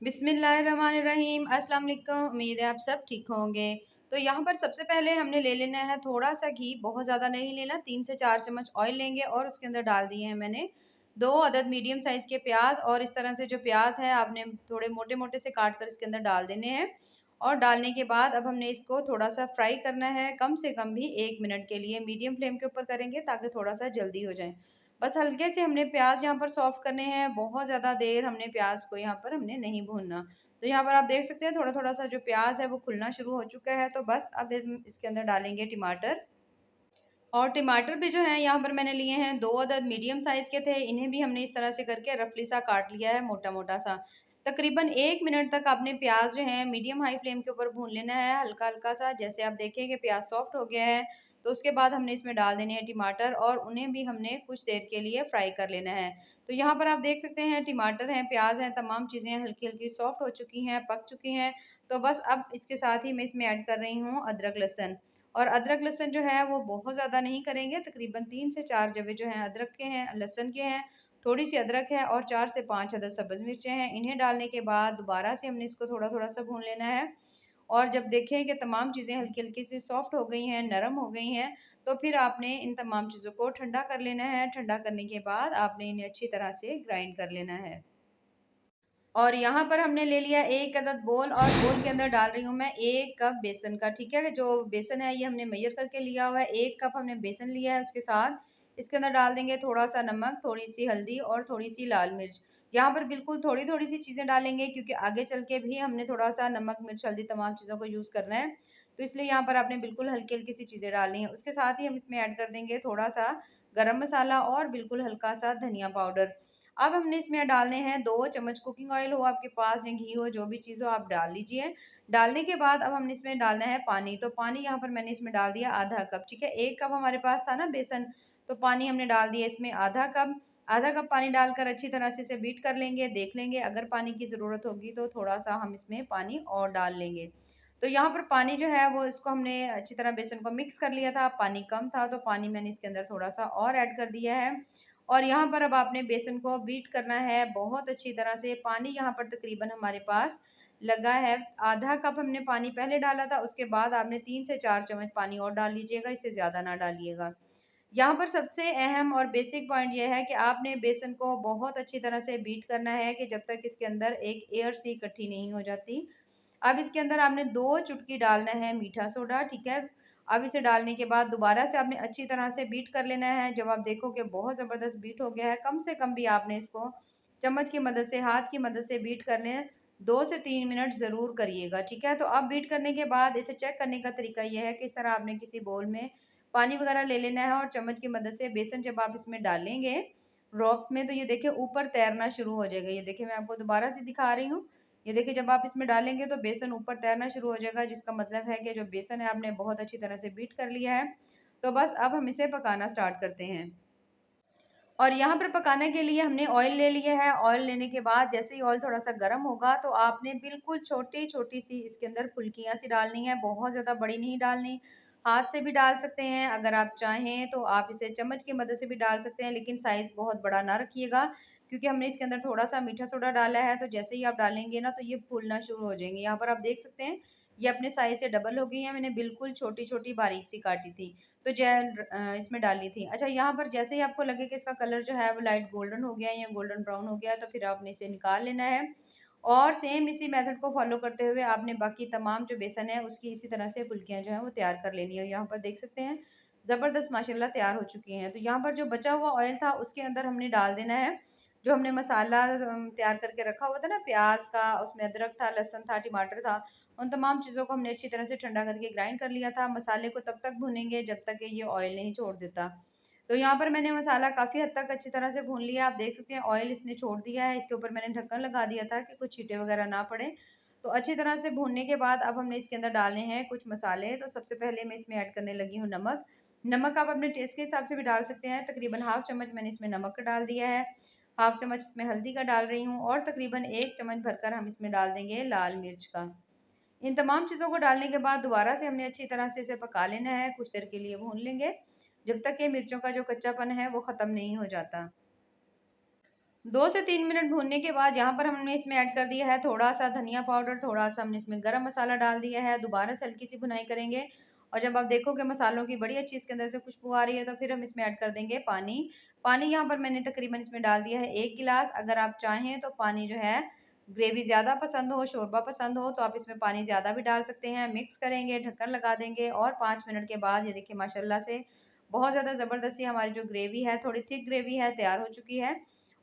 बिस्मिल्लाहिर्रहमानिर्रहीम। अस्सलाम वालेकुम। उम्मीद है आप सब ठीक होंगे। तो यहाँ पर सबसे पहले हमने ले लेना है थोड़ा सा घी, बहुत ज़्यादा नहीं लेना। 3 से 4 चम्मच ऑयल लेंगे और उसके अंदर डाल दिए हैं मैंने 2 अदद मीडियम साइज़ के प्याज। और इस तरह से जो प्याज है आपने थोड़े मोटे-मोटे से काट कर इसके अंदर डाल देने हैं। और डालने के बाद अब हमने इसको थोड़ा-सा फ्राई करना है, कम से कम भी 1 मिनट के लिए मीडियम फ्लेम के ऊपर करेंगे ताकि थोड़ा-सा जल्दी हो जाए। बस हल्के से हमने प्याज यहाँ पर सॉफ्ट करने हैं, बहुत ज़्यादा देर हमने प्याज को यहाँ पर हमने नहीं भूनना। तो यहाँ पर आप देख सकते हैं थोड़ा-थोड़ा सा जो प्याज है वो खुलना शुरू हो चुका है, तो बस अब हम इसके अंदर डालेंगे टमाटर। और टमाटर भी जो है यहाँ पर मैंने लिए हैं 2 अदद मीडियम साइज़ के थे, इन्हें भी हमने इस तरह से करके रफली सा काट लिया है मोटा-मोटा सा। तकरीबन 1 मिनट तक आपने प्याज जो है मीडियम हाई फ्लेम के ऊपर भून लेना है हल्का-हल्का सा। जैसे आप देखें कि प्याज सॉफ्ट हो गया है, तो उसके बाद हमने इसमें डाल देने हैं टमाटर और उन्हें भी हमने कुछ देर के लिए फ्राई कर लेना है। तो यहाँ पर आप देख सकते हैं टमाटर हैं, प्याज हैं, तमाम चीज़ें हल्की-हल्की सॉफ्ट हो चुकी हैं, पक चुकी हैं। तो बस अब इसके साथ ही मैं इसमें ऐड कर रही हूँ अदरक लहसुन। और अदरक लहसुन जो है वो बहुत ज़्यादा नहीं करेंगे, तकरीबन 3 से 4 जवे जो हैं अदरक के हैं, लहसुन के हैं, थोड़ी-सी अदरक है और 4 से 5 अदद सब्ज़ मिर्चें हैं। इन्हें डालने के बाद दोबारा से हमने इसको थोड़ा-थोड़ा सा भून लेना है। और जब देखें कि तमाम चीज़ें हल्की-हल्की सी सॉफ्ट हो गई हैं, नरम हो गई हैं, तो फिर आपने इन तमाम चीज़ों को ठंडा कर लेना है। ठंडा करने के बाद आपने इन्हें अच्छी तरह से ग्राइंड कर लेना है। और यहाँ पर हमने ले लिया 1 अदद बोल और बोल के अंदर डाल रही हूँ मैं 1 कप बेसन का, ठीक है? जो बेसन है ये हमने मेजर करके लिया हुआ है, 1 कप हमने बेसन लिया है उसके साथ इसके अंदर डाल देंगे थोड़ा-सा नमक, थोड़ी-सी हल्दी और थोड़ी-सी लाल मिर्च। यहाँ पर बिल्कुल थोड़ी-थोड़ी सी चीज़ें डालेंगे क्योंकि आगे चल के भी हमने थोड़ा-सा नमक, मिर्च, हल्दी तमाम चीज़ों को यूज़ करना है। तो इसलिए यहाँ पर आपने बिल्कुल हल्की-हल्की सी चीज़ें डालनी है। उसके साथ ही हम इसमें ऐड कर देंगे थोड़ा-सा गरम मसाला और बिल्कुल हल्का-सा धनिया पाउडर। अब हमने इसमें डालने हैं 2 चम्मच कुकिंग ऑयल हो आपके पास या घी हो, जो भी चीज़ हो आप डाल लीजिए। डालने के बाद अब हमने इसमें डालना है पानी, तो पानी यहाँ पर मैंने इसमें डाल दिया आधा कप, ठीक है? 1 कप हमारे पास था ना बेसन, तो पानी हमने डाल दिया इसमें आधा कप। आधा कप पानी डालकर अच्छी तरह से इसे बीट कर लेंगे, देख लेंगे अगर पानी की ज़रूरत होगी तो थोड़ा-सा हम इसमें पानी और डाल लेंगे। तो यहाँ पर पानी जो है वो इसको हमने अच्छी तरह बेसन को मिक्स कर लिया था, पानी कम था तो पानी मैंने इसके अंदर थोड़ा-सा और ऐड कर दिया है। और यहाँ पर अब आपने बेसन को बीट करना है बहुत अच्छी तरह से। पानी यहाँ पर तकरीबन हमारे पास लगा है, आधा कप हमने पानी पहले डाला था, उसके बाद आपने 3 से 4 चम्मच पानी और डाल लीजिएगा, इससे ज़्यादा ना डालिएगा। यहाँ पर सबसे अहम और बेसिक पॉइंट ये है कि आपने बेसन को बहुत अच्छी तरह से बीट करना है कि जब तक इसके अंदर एक एयर सी इकट्ठी नहीं हो जाती। अब इसके अंदर आपने 2 चुटकी डालना है मीठा सोडा, ठीक है? अब इसे डालने के बाद दोबारा से आपने अच्छी तरह से बीट कर लेना है। जब आप देखो कि बहुत ज़बरदस्त बीट हो गया है, कम से कम भी आपने इसको चम्मच की मदद से, हाथ की मदद से बीट करने 2 से 3 मिनट ज़रूर करिएगा, ठीक है? तो अब बीट करने के बाद इसे चेक करने का तरीका ये है कि इस तरह आपने किसी बोल में पानी वगैरह ले लेना है और चम्मच की मदद से बेसन जब आप इसमें डालेंगे ड्रॉप्स में, तो ये देखिए ऊपर तैरना शुरू हो जाएगा। ये देखिए मैं आपको दोबारा से दिखा रही हूँ। ये देखिए जब आप इसमें डालेंगे तो बेसन ऊपर तैरना शुरू हो जाएगा, जिसका मतलब है कि जो बेसन है आपने बहुत अच्छी तरह से बीट कर लिया है। तो बस अब हम इसे पकाना स्टार्ट करते हैं। और यहाँ पर पकाने के लिए हमने ऑयल ले लिया है। ऑयल लेने के बाद जैसे ही ऑयल थोड़ा-सा गर्म होगा तो आपने बिल्कुल छोटी-छोटी सी इसके अंदर फुल्कियाँ सी डालनी है, बहुत ज़्यादा बड़ी नहीं डालनी। हाथ से भी डाल सकते हैं, अगर आप चाहें तो आप इसे चम्मच की मदद से भी डाल सकते हैं, लेकिन साइज़ बहुत बड़ा ना रखिएगा क्योंकि हमने इसके अंदर थोड़ा-सा मीठा सोडा डाला है, तो जैसे ही आप डालेंगे ना तो ये फूलना शुरू हो जाएँगे। यहाँ पर आप देख सकते हैं, ये अपने साइज़ से डबल हो गई हैं, मैंने बिल्कुल छोटी-छोटी बारीक सी काटी थी। तो इसमें डाली थी। अच्छा यहाँ पर जैसे ही आपको लगे कि इसका कलर जो है वो लाइट गोल्डन हो गया है या गोल्डन ब्राउन हो गया है, तो फिर आपने इसे निकाल लेना है। और सेम इसी मेथड को फ़ॉलो करते हुए आपने बाकी तमाम जो बेसन है उसकी इसी तरह से फुल्कियाँ जो हैं वो तैयार कर लेनी है। यहाँ पर देख सकते हैं ज़बरदस्त माशाल्लाह तैयार हो चुकी हैं। तो यहाँ पर जो बचा हुआ ऑयल था उसके अंदर हमने डाल देना है जो हमने मसाला तैयार करके रखा हुआ था ना प्याज़ का, उसमें अदरक था, लहसुन था, टमाटर था, उन तमाम चीज़ों को हमने अच्छी तरह से ठंडा करके ग्राइंड कर लिया था। मसाले को तब तक भूनेंगे जब तक कि ये ऑयल नहीं छोड़ देता। तो यहाँ पर मैंने मसाला काफ़ी हद तक अच्छी तरह से भून लिया। आप देख सकते हैं ऑयल इसने छोड़ दिया है। इसके ऊपर मैंने ढक्कन लगा दिया था कि कुछ छींटे वगैरह ना पड़े। तो अच्छी तरह से भूनने के बाद अब हमने इसके अंदर डालने हैं कुछ मसाले। तो सबसे पहले मैं इसमें ऐड करने लगी हूँ नमक। नमक आप अपने टेस्ट के हिसाब से भी डाल सकते हैं। तकरीबन हाफ़ चम्मच मैंने इसमें नमक का डाल दिया है। हाफ़ चम्मच इसमें हल्दी का डाल रही हूँ और तकरीबन 1 चम्मच भरकर हम इसमें डाल देंगे लाल मिर्च का। इन तमाम चीज़ों को डालने के बाद दोबारा से हमने अच्छी तरह से इसे पका लेना है, कुछ देर के लिए भून लेंगे, जब तक कि मिर्चों का जो कच्चापन है वो ख़त्म नहीं हो जाता। 2 से 3 मिनट भूनने के बाद यहाँ पर हमने इसमें ऐड कर दिया है थोड़ा-सा धनिया पाउडर, थोड़ा-सा हमने इसमें गरम मसाला डाल दिया है, दोबारा से हल्की-सी भुनाई करेंगे और जब आप देखोगे मसालों की बड़ी अच्छी इसके अंदर से खुशबू आ रही है, तो फिर हम इसमें ऐड कर देंगे पानी। पानी यहाँ पर मैंने तकरीबन इसमें डाल दिया है 1 गिलास, अगर आप चाहें तो पानी जो है ग्रेवी ज़्यादा पसंद हो, शोरबा पसंद हो, तो आप इसमें पानी ज़्यादा भी डाल सकते हैं। मिक्स करेंगे, ढक्कन लगा देंगे और 5 मिनट के बाद ये देखिए माशाल्लाह से बहुत ज़्यादा ज़बरदस्त सी हमारी जो ग्रेवी है, थोड़ी थिक ग्रेवी है, तैयार हो चुकी है।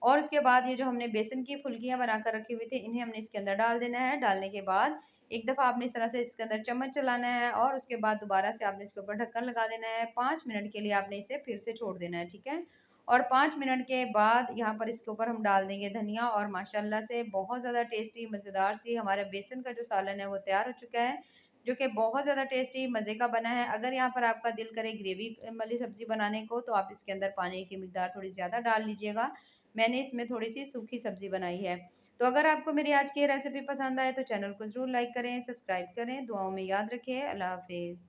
और उसके बाद ये जो हमने बेसन की फुल्कियाँ बनाकर रखी हुई थी, इन्हें हमने इसके अंदर डाल देना है। डालने के बाद एक दफ़ा आपने इस तरह से इसके अंदर चम्मच चलाना है और उसके बाद दोबारा से आपने इसके ऊपर ढक्कन लगा देना है। 5 मिनट के लिए आपने इसे फिर से छोड़ देना है, ठीक है? और 5 मिनट के बाद यहाँ पर इसके ऊपर हम डाल देंगे धनिया और माशाल्लाह से बहुत ज़्यादा टेस्टी मज़ेदार सी हमारा बेसन का जो सालन है वो तैयार हो चुका है, जो कि बहुत ज़्यादा टेस्टी मज़े का बना है। अगर यहाँ पर आपका दिल करे ग्रेवी वाली सब्ज़ी बनाने को, तो आप इसके अंदर पानी की मिकदार थोड़ी ज़्यादा डाल लीजिएगा। मैंने इसमें थोड़ी-सी सूखी सब्ज़ी बनाई है। तो अगर आपको मेरी आज की ये रेसिपी पसंद आए तो चैनल को ज़रूर लाइक करें, सब्सक्राइब करें। दुआओं में याद रखें। अल्लाह हाफ़िज़।